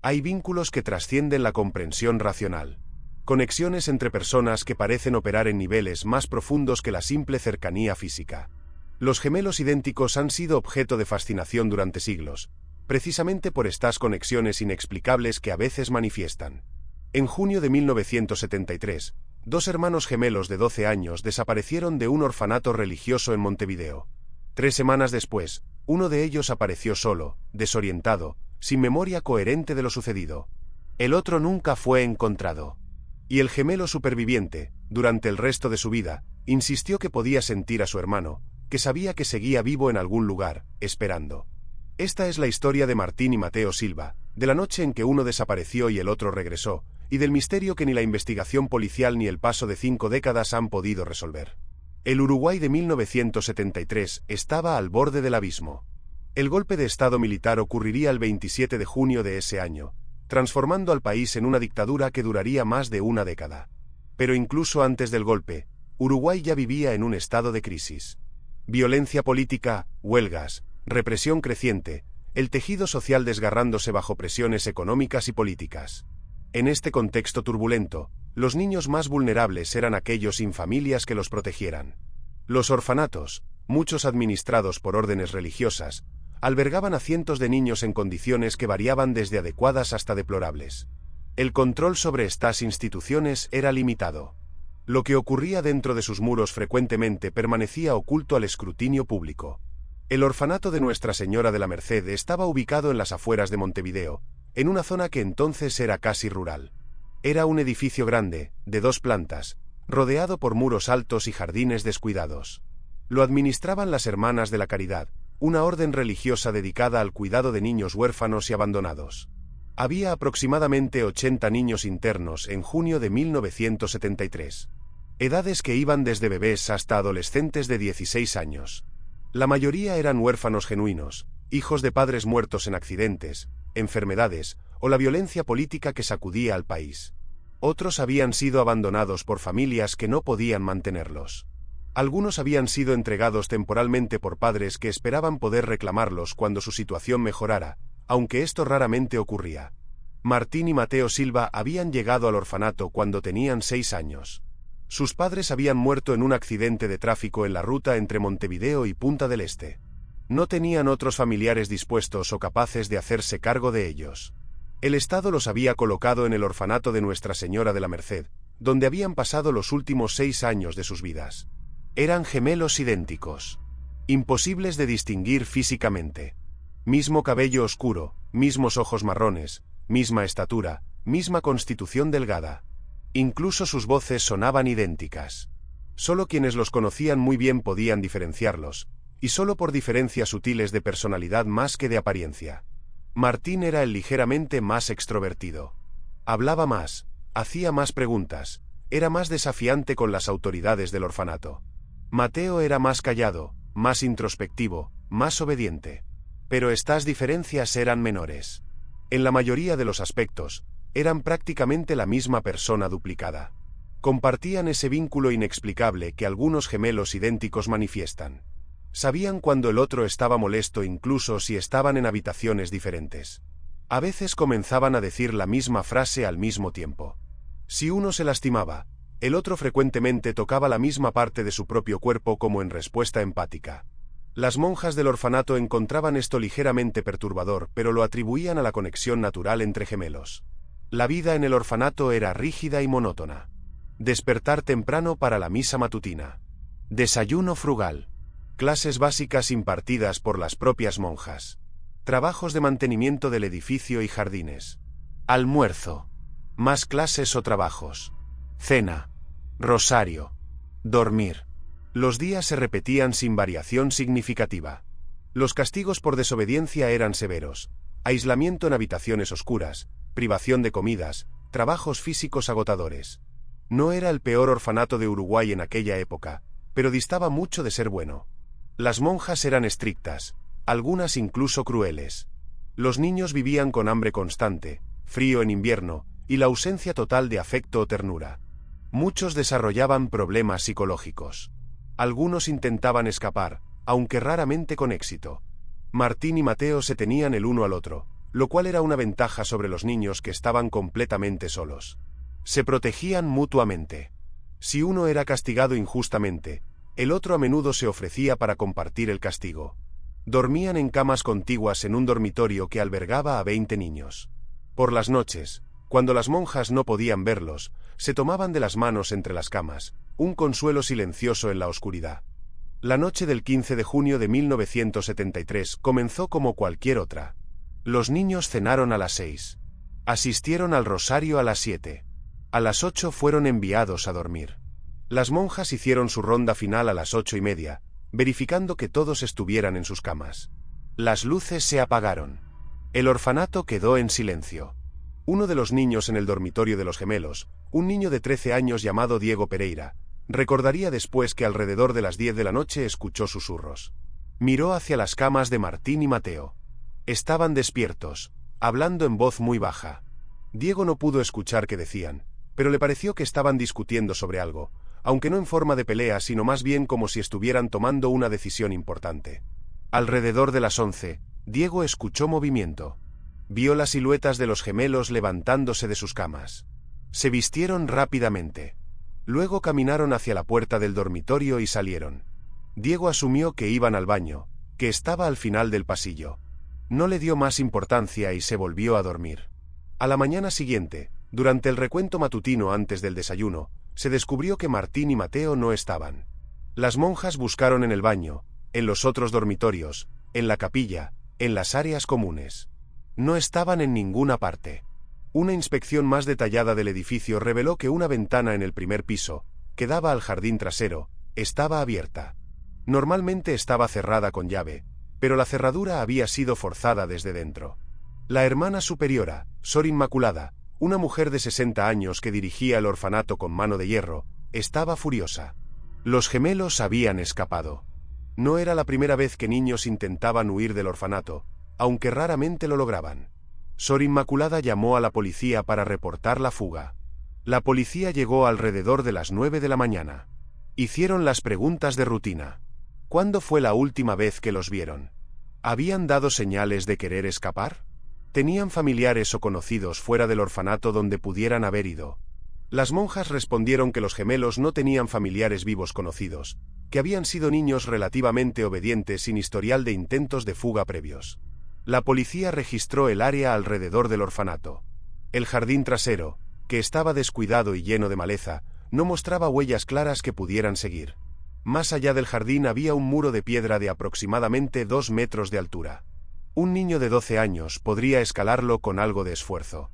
Hay vínculos que trascienden la comprensión racional. Conexiones entre personas que parecen operar en niveles más profundos que la simple cercanía física. Los gemelos idénticos han sido objeto de fascinación durante siglos, precisamente por estas conexiones inexplicables que a veces manifiestan. En junio de 1973, dos hermanos gemelos de 12 años desaparecieron de un orfanato religioso en Montevideo. 3 semanas después, uno de ellos apareció solo, desorientado, sin memoria coherente de lo sucedido. El otro nunca fue encontrado. Y el gemelo superviviente, durante el resto de su vida, insistió que podía sentir a su hermano, que sabía que seguía vivo en algún lugar, esperando. Esta es la historia de Martín y Mateo Silva, de la noche en que uno desapareció y el otro regresó, y del misterio que ni la investigación policial ni el paso de 5 décadas han podido resolver. El Uruguay de 1973 estaba al borde del abismo. El golpe de Estado militar ocurriría el 27 de junio de ese año, transformando al país en una dictadura que duraría más de una década. Pero incluso antes del golpe, Uruguay ya vivía en un estado de crisis. Violencia política, huelgas, represión creciente, el tejido social desgarrándose bajo presiones económicas y políticas. En este contexto turbulento, los niños más vulnerables eran aquellos sin familias que los protegieran. Los orfanatos, muchos administrados por órdenes religiosas, albergaban a cientos de niños en condiciones que variaban desde adecuadas hasta deplorables. El control sobre estas instituciones era limitado. Lo que ocurría dentro de sus muros frecuentemente permanecía oculto al escrutinio público. El orfanato de Nuestra Señora de la Merced estaba ubicado en las afueras de Montevideo, en una zona que entonces era casi rural. Era un edificio grande, de 2 plantas, rodeado por muros altos y jardines descuidados. Lo administraban las Hermanas de la Caridad, una orden religiosa dedicada al cuidado de niños huérfanos y abandonados. Había aproximadamente 80 niños internos en junio de 1973. Edades que iban desde bebés hasta adolescentes de 16 años. La mayoría eran huérfanos genuinos, hijos de padres muertos en accidentes, enfermedades o la violencia política que sacudía al país. Otros habían sido abandonados por familias que no podían mantenerlos. Algunos habían sido entregados temporalmente por padres que esperaban poder reclamarlos cuando su situación mejorara, aunque esto raramente ocurría. Martín y Mateo Silva habían llegado al orfanato cuando tenían 6 años. Sus padres habían muerto en un accidente de tráfico en la ruta entre Montevideo y Punta del Este. No tenían otros familiares dispuestos o capaces de hacerse cargo de ellos. El Estado los había colocado en el orfanato de Nuestra Señora de la Merced, donde habían pasado los últimos 6 años de sus vidas. Eran gemelos idénticos. Imposibles de distinguir físicamente. Mismo cabello oscuro, mismos ojos marrones, misma estatura, misma constitución delgada. Incluso sus voces sonaban idénticas. Solo quienes los conocían muy bien podían diferenciarlos, y solo por diferencias sutiles de personalidad más que de apariencia. Martín era el ligeramente más extrovertido. Hablaba más, hacía más preguntas, era más desafiante con las autoridades del orfanato. Mateo era más callado, más introspectivo, más obediente. Pero estas diferencias eran menores. En la mayoría de los aspectos, eran prácticamente la misma persona duplicada. Compartían ese vínculo inexplicable que algunos gemelos idénticos manifiestan. Sabían cuando el otro estaba molesto incluso si estaban en habitaciones diferentes. A veces comenzaban a decir la misma frase al mismo tiempo. Si uno se lastimaba, el otro frecuentemente tocaba la misma parte de su propio cuerpo como en respuesta empática. Las monjas del orfanato encontraban esto ligeramente perturbador, pero lo atribuían a la conexión natural entre gemelos. La vida en el orfanato era rígida y monótona. Despertar temprano para la misa matutina. Desayuno frugal. Clases básicas impartidas por las propias monjas. Trabajos de mantenimiento del edificio y jardines. Almuerzo. Más clases o trabajos. Cena. Rosario. Dormir. Los días se repetían sin variación significativa. Los castigos por desobediencia eran severos. Aislamiento en habitaciones oscuras, privación de comidas, trabajos físicos agotadores. No era el peor orfanato de Uruguay en aquella época, pero distaba mucho de ser bueno. Las monjas eran estrictas, algunas incluso crueles. Los niños vivían con hambre constante, frío en invierno, y la ausencia total de afecto o ternura. Muchos desarrollaban problemas psicológicos. Algunos intentaban escapar, aunque raramente con éxito. Martín y Mateo se tenían el uno al otro, lo cual era una ventaja sobre los niños que estaban completamente solos. Se protegían mutuamente. Si uno era castigado injustamente, el otro a menudo se ofrecía para compartir el castigo. Dormían en camas contiguas en un dormitorio que albergaba a 20 niños. Por las noches, cuando las monjas no podían verlos, se tomaban de las manos entre las camas, un consuelo silencioso en la oscuridad. La noche del 15 de junio de 1973 comenzó como cualquier otra. Los niños cenaron a las 6. Asistieron al rosario a las 7. A las 8 fueron enviados a dormir. Las monjas hicieron su ronda final a las 8:30, verificando que todos estuvieran en sus camas. Las luces se apagaron. El orfanato quedó en silencio. Uno de los niños en el dormitorio de los gemelos, un niño de 13 años llamado Diego Pereira, recordaría después que alrededor de las 10 de la noche escuchó susurros. Miró hacia las camas de Martín y Mateo. Estaban despiertos, hablando en voz muy baja. Diego no pudo escuchar qué decían, pero le pareció que estaban discutiendo sobre algo, aunque no en forma de pelea, sino más bien como si estuvieran tomando una decisión importante. Alrededor de las 11, Diego escuchó movimiento. Vio las siluetas de los gemelos levantándose de sus camas. Se vistieron rápidamente. Luego caminaron hacia la puerta del dormitorio y salieron. Diego asumió que iban al baño, que estaba al final del pasillo. No le dio más importancia y se volvió a dormir. A la mañana siguiente, durante el recuento matutino antes del desayuno, se descubrió que Martín y Mateo no estaban. Las monjas buscaron en el baño, en los otros dormitorios, en la capilla, en las áreas comunes. No estaban en ninguna parte. Una inspección más detallada del edificio reveló que una ventana en el primer piso, que daba al jardín trasero, estaba abierta. Normalmente estaba cerrada con llave, pero la cerradura había sido forzada desde dentro. La hermana superiora, Sor Inmaculada, una mujer de 60 años que dirigía el orfanato con mano de hierro, estaba furiosa. Los gemelos habían escapado. No era la primera vez que niños intentaban huir del orfanato, aunque raramente lo lograban. Sor Inmaculada llamó a la policía para reportar la fuga. La policía llegó alrededor de las 9 de la mañana. Hicieron las preguntas de rutina. ¿Cuándo fue la última vez que los vieron? ¿Habían dado señales de querer escapar? ¿Tenían familiares o conocidos fuera del orfanato donde pudieran haber ido? Las monjas respondieron que los gemelos no tenían familiares vivos conocidos, que habían sido niños relativamente obedientes sin historial de intentos de fuga previos. La policía registró el área alrededor del orfanato. El jardín trasero, que estaba descuidado y lleno de maleza, no mostraba huellas claras que pudieran seguir. Más allá del jardín había un muro de piedra de aproximadamente 2 metros de altura. Un niño de 12 años podría escalarlo con algo de esfuerzo.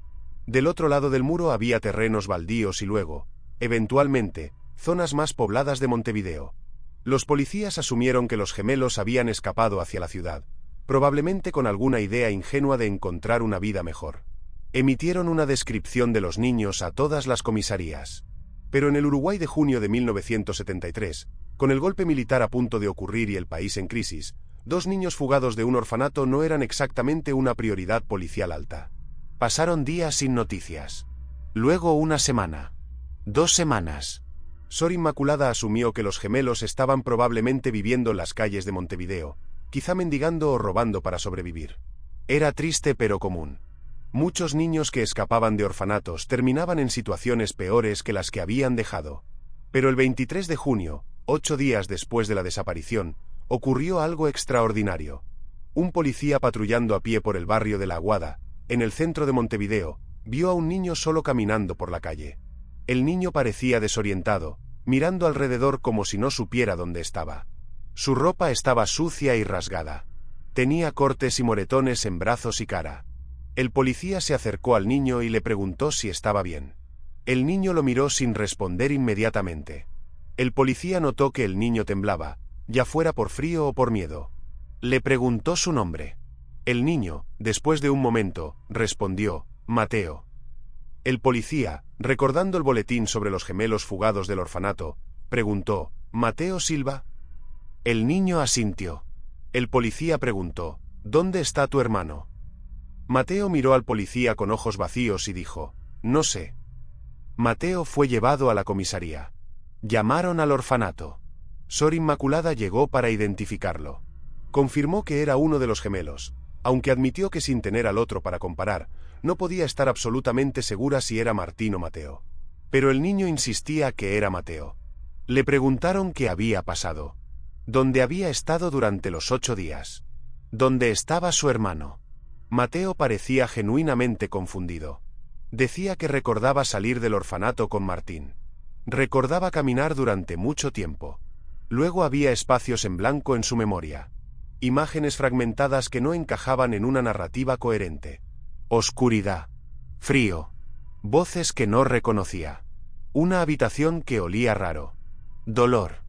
Del otro lado del muro había terrenos baldíos y luego, eventualmente, zonas más pobladas de Montevideo. Los policías asumieron que los gemelos habían escapado hacia la ciudad, probablemente con alguna idea ingenua de encontrar una vida mejor. Emitieron una descripción de los niños a todas las comisarías. Pero en el Uruguay de junio de 1973, con el golpe militar a punto de ocurrir y el país en crisis, 2 niños fugados de un orfanato no eran exactamente una prioridad policial alta. Pasaron días sin noticias. Luego una semana. 2 semanas. Sor Inmaculada asumió que los gemelos estaban probablemente viviendo en las calles de Montevideo, quizá mendigando o robando para sobrevivir. Era triste pero común. Muchos niños que escapaban de orfanatos terminaban en situaciones peores que las que habían dejado. Pero el 23 de junio, 8 días después de la desaparición, ocurrió algo extraordinario. Un policía patrullando a pie por el barrio de La Aguada, en el centro de Montevideo, vio a un niño solo caminando por la calle. El niño parecía desorientado, mirando alrededor como si no supiera dónde estaba. Su ropa estaba sucia y rasgada. Tenía cortes y moretones en brazos y cara. El policía se acercó al niño y le preguntó si estaba bien. El niño lo miró sin responder inmediatamente. El policía notó que el niño temblaba, ya fuera por frío o por miedo. Le preguntó su nombre. El niño, después de un momento, respondió, Mateo. El policía, recordando el boletín sobre los gemelos fugados del orfanato, preguntó, ¿Mateo Silva? El niño asintió. El policía preguntó, ¿dónde está tu hermano? Mateo miró al policía con ojos vacíos y dijo, no sé. Mateo fue llevado a la comisaría. Llamaron al orfanato. Sor Inmaculada llegó para identificarlo. Confirmó que era uno de los gemelos, aunque admitió que sin tener al otro para comparar, no podía estar absolutamente segura si era Martín o Mateo. Pero el niño insistía que era Mateo. Le preguntaron qué había pasado. ¿Dónde había estado durante los 8 días? ¿Dónde estaba su hermano? Mateo parecía genuinamente confundido. Decía que recordaba salir del orfanato con Martín. Recordaba caminar durante mucho tiempo. Luego había espacios en blanco en su memoria. Imágenes fragmentadas que no encajaban en una narrativa coherente. Oscuridad. Frío. Voces que no reconocía. Una habitación que olía raro. Dolor.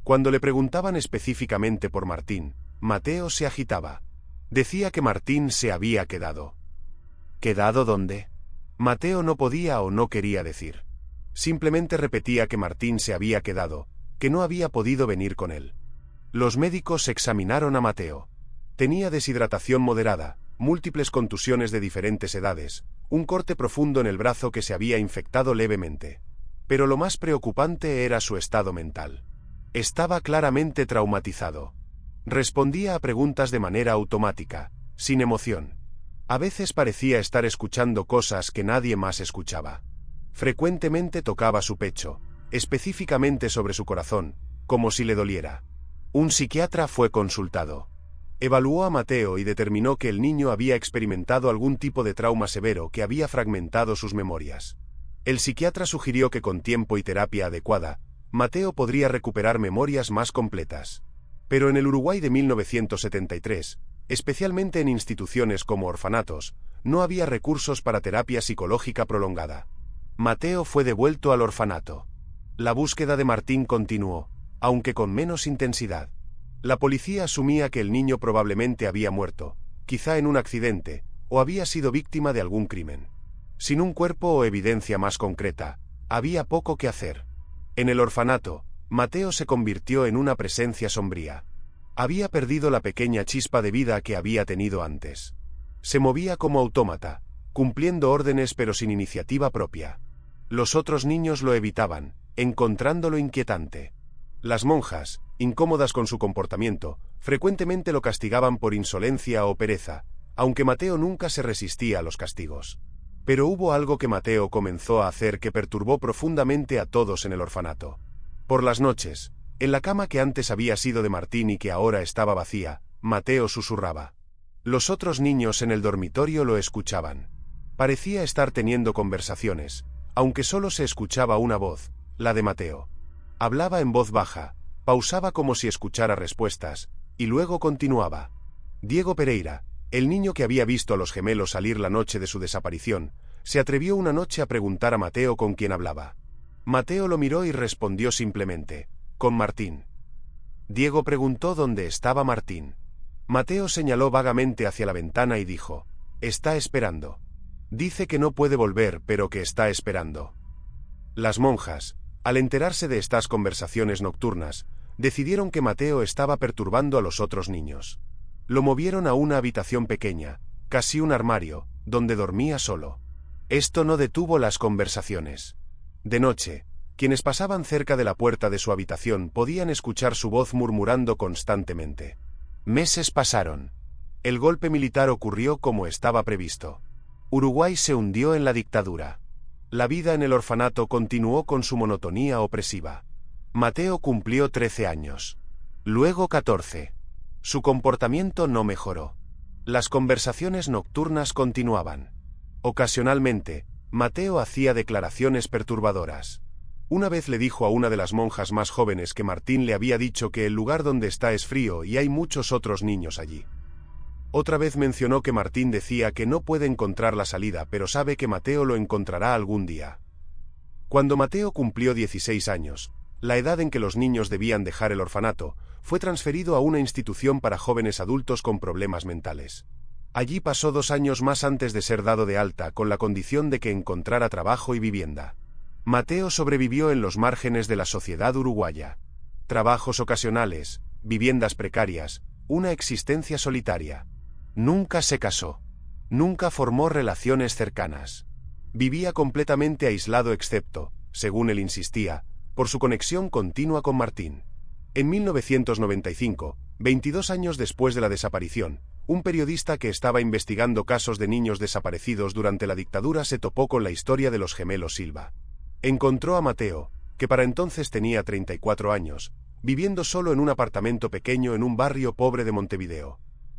Cuando le preguntaban específicamente por Martín, Mateo se agitaba. Decía que Martín se había quedado. ¿Quedado dónde? Mateo no podía o no quería decir. Simplemente repetía que Martín se había quedado, que no había podido venir con él. Los médicos examinaron a Mateo. Tenía deshidratación moderada, múltiples contusiones de diferentes edades, un corte profundo en el brazo que se había infectado levemente. Pero lo más preocupante era su estado mental. Estaba claramente traumatizado. Respondía a preguntas de manera automática, sin emoción. A veces parecía estar escuchando cosas que nadie más escuchaba. Frecuentemente tocaba su pecho, específicamente sobre su corazón, como si le doliera. Un psiquiatra fue consultado. Evaluó a Mateo y determinó que el niño había experimentado algún tipo de trauma severo que había fragmentado sus memorias. El psiquiatra sugirió que con tiempo y terapia adecuada, Mateo podría recuperar memorias más completas. Pero en el Uruguay de 1973, especialmente en instituciones como orfanatos, no había recursos para terapia psicológica prolongada. Mateo fue devuelto al orfanato. La búsqueda de Martín continuó, aunque con menos intensidad. La policía asumía que el niño probablemente había muerto, quizá en un accidente, o había sido víctima de algún crimen. Sin un cuerpo o evidencia más concreta, había poco que hacer. En el orfanato, Mateo se convirtió en una presencia sombría. Había perdido la pequeña chispa de vida que había tenido antes. Se movía como autómata, cumpliendo órdenes pero sin iniciativa propia. Los otros niños lo evitaban, encontrándolo inquietante. Las monjas, incómodas con su comportamiento, frecuentemente lo castigaban por insolencia o pereza, aunque Mateo nunca se resistía a los castigos. Pero hubo algo que Mateo comenzó a hacer que perturbó profundamente a todos en el orfanato. Por las noches, en la cama que antes había sido de Martín y que ahora estaba vacía, Mateo susurraba. Los otros niños en el dormitorio lo escuchaban. Parecía estar teniendo conversaciones, aunque solo se escuchaba una voz, la de Mateo. Hablaba en voz baja, pausaba como si escuchara respuestas, y luego continuaba. Diego Pereira, el niño que había visto a los gemelos salir la noche de su desaparición, se atrevió una noche a preguntar a Mateo con quién hablaba. Mateo lo miró y respondió simplemente, con Martín. Diego preguntó dónde estaba Martín. Mateo señaló vagamente hacia la ventana y dijo, está esperando. Dice que no puede volver, pero que está esperando. Las monjas, al enterarse de estas conversaciones nocturnas, decidieron que Mateo estaba perturbando a los otros niños. Lo movieron a una habitación pequeña, casi un armario, donde dormía solo. Esto no detuvo las conversaciones. De noche, quienes pasaban cerca de la puerta de su habitación podían escuchar su voz murmurando constantemente. Meses pasaron. El golpe militar ocurrió como estaba previsto. Uruguay se hundió en la dictadura. La vida en el orfanato continuó con su monotonía opresiva. Mateo cumplió 13 años. Luego 14. Su comportamiento no mejoró. Las conversaciones nocturnas continuaban. Ocasionalmente, Mateo hacía declaraciones perturbadoras. Una vez le dijo a una de las monjas más jóvenes que Martín le había dicho que el lugar donde está es frío y hay muchos otros niños allí. Otra vez mencionó que Martín decía que no puede encontrar la salida, pero sabe que Mateo lo encontrará algún día. Cuando Mateo cumplió 16 años, la edad en que los niños debían dejar el orfanato, fue transferido a una institución para jóvenes adultos con problemas mentales. Allí pasó 2 años más antes de ser dado de alta, con la condición de que encontrara trabajo y vivienda. Mateo sobrevivió en los márgenes de la sociedad uruguaya. Trabajos ocasionales, viviendas precarias, una existencia solitaria. Nunca se casó. Nunca formó relaciones cercanas. Vivía completamente aislado excepto, según él insistía, por su conexión continua con Martín. En 1995, 22 años después de la desaparición, un periodista que estaba investigando casos de niños desaparecidos durante la dictadura se topó con la historia de los gemelos Silva. Encontró a Mateo, que para entonces tenía 34 años, viviendo solo en un apartamento pequeño en un barrio pobre de Montevideo.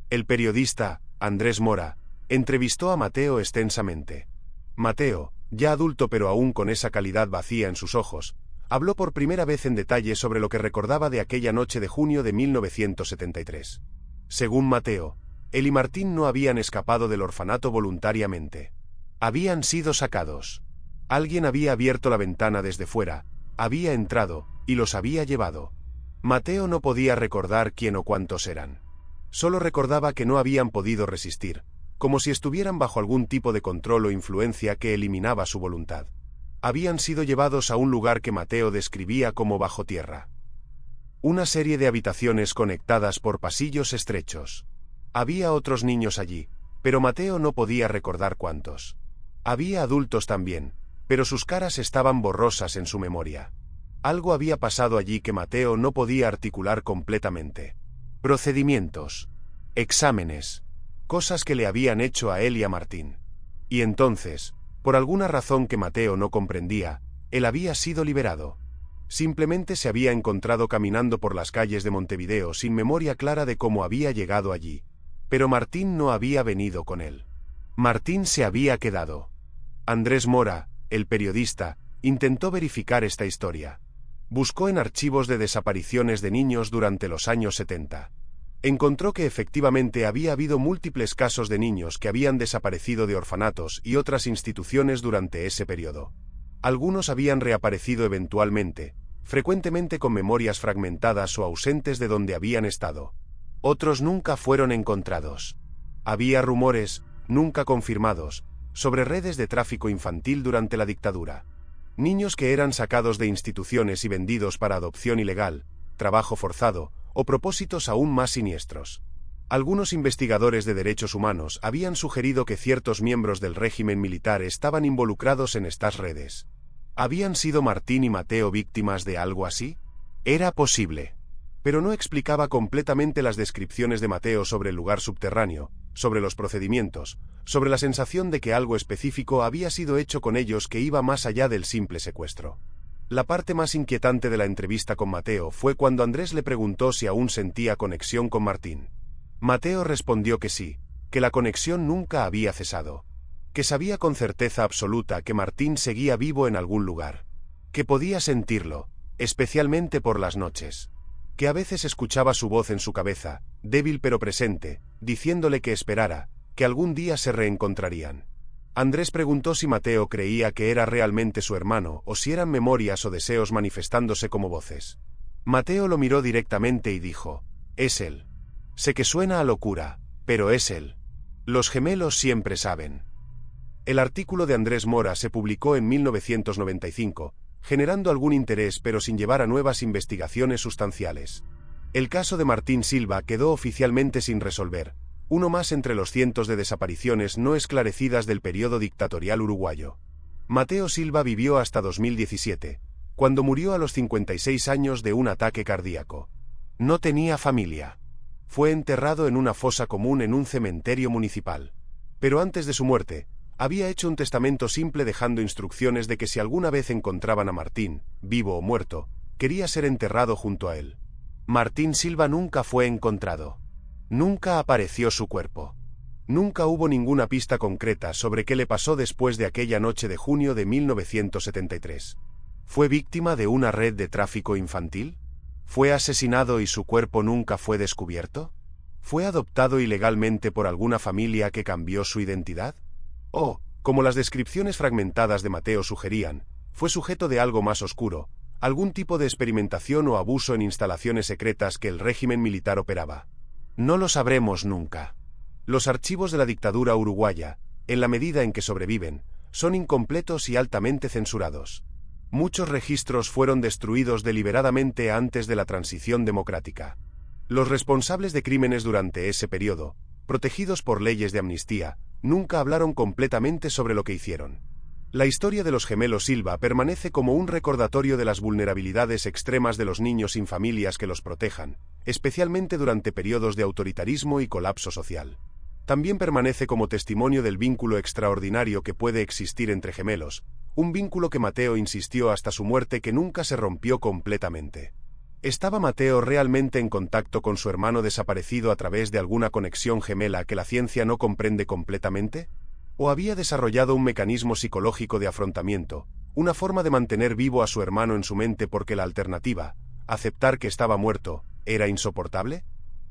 El periodista, Andrés Mora, entrevistó a Mateo extensamente. Mateo, ya adulto pero aún con esa calidad vacía en sus ojos, habló por primera vez en detalle sobre lo que recordaba de aquella noche de junio de 1973. Según Mateo, él y Martín no habían escapado del orfanato voluntariamente. Habían sido sacados. Alguien había abierto la ventana desde fuera, había entrado, y los había llevado. Mateo no podía recordar quién o cuántos eran. Solo recordaba que no habían podido resistir, como si estuvieran bajo algún tipo de control o influencia que eliminaba su voluntad. Habían sido llevados a un lugar que Mateo describía como bajo tierra. Una serie de habitaciones conectadas por pasillos estrechos. Había otros niños allí, pero Mateo no podía recordar cuántos. Había adultos también, pero sus caras estaban borrosas en su memoria. Algo había pasado allí que Mateo no podía articular completamente. Procedimientos, exámenes, cosas que le habían hecho a él y a Martín. Y entonces, por alguna razón que Mateo no comprendía, él había sido liberado. Simplemente se había encontrado caminando por las calles de Montevideo sin memoria clara de cómo había llegado allí. Pero Martín no había venido con él. Martín se había quedado. Andrés Mora, el periodista, intentó verificar esta historia. Buscó en archivos de desapariciones de niños durante los años 70. Encontró que efectivamente había habido múltiples casos de niños que habían desaparecido de orfanatos y otras instituciones durante ese periodo. Algunos habían reaparecido eventualmente, frecuentemente con memorias fragmentadas o ausentes de donde habían estado. Otros nunca fueron encontrados. Había rumores, nunca confirmados, sobre redes de tráfico infantil durante la dictadura. Niños que eran sacados de instituciones y vendidos para adopción ilegal, trabajo forzado, o propósitos aún más siniestros. Algunos investigadores de derechos humanos habían sugerido que ciertos miembros del régimen militar estaban involucrados en estas redes. ¿Habían sido Martín y Mateo víctimas de algo así? Era posible. Pero no explicaba completamente las descripciones de Mateo sobre el lugar subterráneo, sobre los procedimientos, sobre la sensación de que algo específico había sido hecho con ellos que iba más allá del simple secuestro. La parte más inquietante de la entrevista con Mateo fue cuando Andrés le preguntó si aún sentía conexión con Martín. Mateo respondió que sí, que la conexión nunca había cesado, que sabía con certeza absoluta que Martín seguía vivo en algún lugar, que podía sentirlo, especialmente por las noches, que a veces escuchaba su voz en su cabeza, débil pero presente, diciéndole que esperara, que algún día se reencontrarían. Andrés preguntó si Mateo creía que era realmente su hermano o si eran memorias o deseos manifestándose como voces. Mateo lo miró directamente y dijo: «Es él. Sé que suena a locura, pero es él. Los gemelos siempre saben». El artículo de Andrés Mora se publicó en 1995, generando algún interés pero sin llevar a nuevas investigaciones sustanciales. El caso de Martín Silva quedó oficialmente sin resolver, uno más entre los cientos de desapariciones no esclarecidas del periodo dictatorial uruguayo. Mateo Silva vivió hasta 2017, cuando murió a los 56 años de un ataque cardíaco. No tenía familia. Fue enterrado en una fosa común en un cementerio municipal. Pero antes de su muerte, había hecho un testamento simple dejando instrucciones de que si alguna vez encontraban a Martín, vivo o muerto, quería ser enterrado junto a él. Martín Silva nunca fue encontrado. Nunca apareció su cuerpo. Nunca hubo ninguna pista concreta sobre qué le pasó después de aquella noche de junio de 1973. ¿Fue víctima de una red de tráfico infantil? ¿Fue asesinado y su cuerpo nunca fue descubierto? ¿Fue adoptado ilegalmente por alguna familia que cambió su identidad? O, como las descripciones fragmentadas de Mateo sugerían, fue sujeto de algo más oscuro, algún tipo de experimentación o abuso en instalaciones secretas que el régimen militar operaba. No lo sabremos nunca. Los archivos de la dictadura uruguaya, en la medida en que sobreviven, son incompletos y altamente censurados. Muchos registros fueron destruidos deliberadamente antes de la transición democrática. Los responsables de crímenes durante ese periodo, protegidos por leyes de amnistía, nunca hablaron completamente sobre lo que hicieron. La historia de los gemelos Silva permanece como un recordatorio de las vulnerabilidades extremas de los niños sin familias que los protejan, especialmente durante periodos de autoritarismo y colapso social. También permanece como testimonio del vínculo extraordinario que puede existir entre gemelos, un vínculo que Mateo insistió hasta su muerte que nunca se rompió completamente. ¿Estaba Mateo realmente en contacto con su hermano desaparecido a través de alguna conexión gemela que la ciencia no comprende completamente? ¿O había desarrollado un mecanismo psicológico de afrontamiento, una forma de mantener vivo a su hermano en su mente porque la alternativa, aceptar que estaba muerto, era insoportable?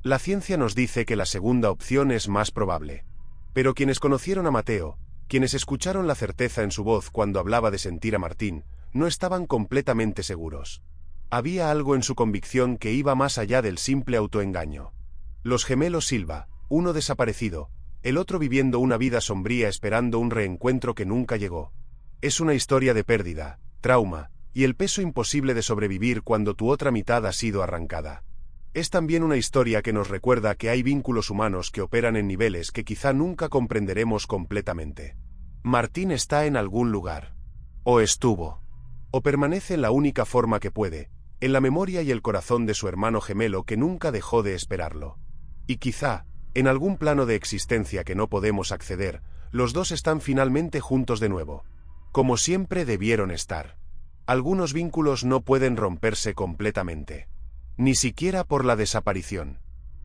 La ciencia nos dice que la segunda opción es más probable. Pero quienes conocieron a Mateo, quienes escucharon la certeza en su voz cuando hablaba de sentir a Martín, no estaban completamente seguros. Había algo en su convicción que iba más allá del simple autoengaño. Los gemelos Silva, uno desaparecido, el otro viviendo una vida sombría esperando un reencuentro que nunca llegó. Es una historia de pérdida, trauma, y el peso imposible de sobrevivir cuando tu otra mitad ha sido arrancada. Es también una historia que nos recuerda que hay vínculos humanos que operan en niveles que quizá nunca comprenderemos completamente. Martín está en algún lugar. O estuvo. O permanece en la única forma que puede, en la memoria y el corazón de su hermano gemelo que nunca dejó de esperarlo. Y quizá, en algún plano de existencia que no podemos acceder, los dos están finalmente juntos de nuevo. Como siempre debieron estar. Algunos vínculos no pueden romperse completamente. Ni siquiera por la desaparición.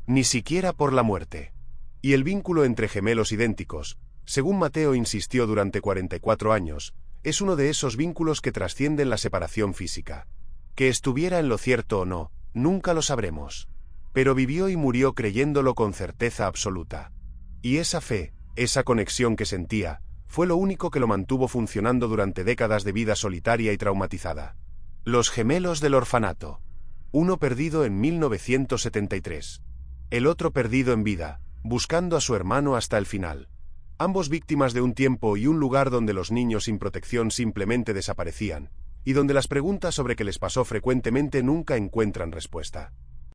Ni siquiera por la muerte. Y el vínculo entre gemelos idénticos, según Mateo insistió durante 44 años, es uno de esos vínculos que trascienden la separación física. Que estuviera en lo cierto o no, nunca lo sabremos. Pero vivió y murió creyéndolo con certeza absoluta. Y esa fe, esa conexión que sentía, fue lo único que lo mantuvo funcionando durante décadas de vida solitaria y traumatizada. Los gemelos del orfanato. Uno perdido en 1973. El otro perdido en vida, buscando a su hermano hasta el final. Ambos víctimas de un tiempo y un lugar donde los niños sin protección simplemente desaparecían, y donde las preguntas sobre qué les pasó frecuentemente nunca encuentran respuesta.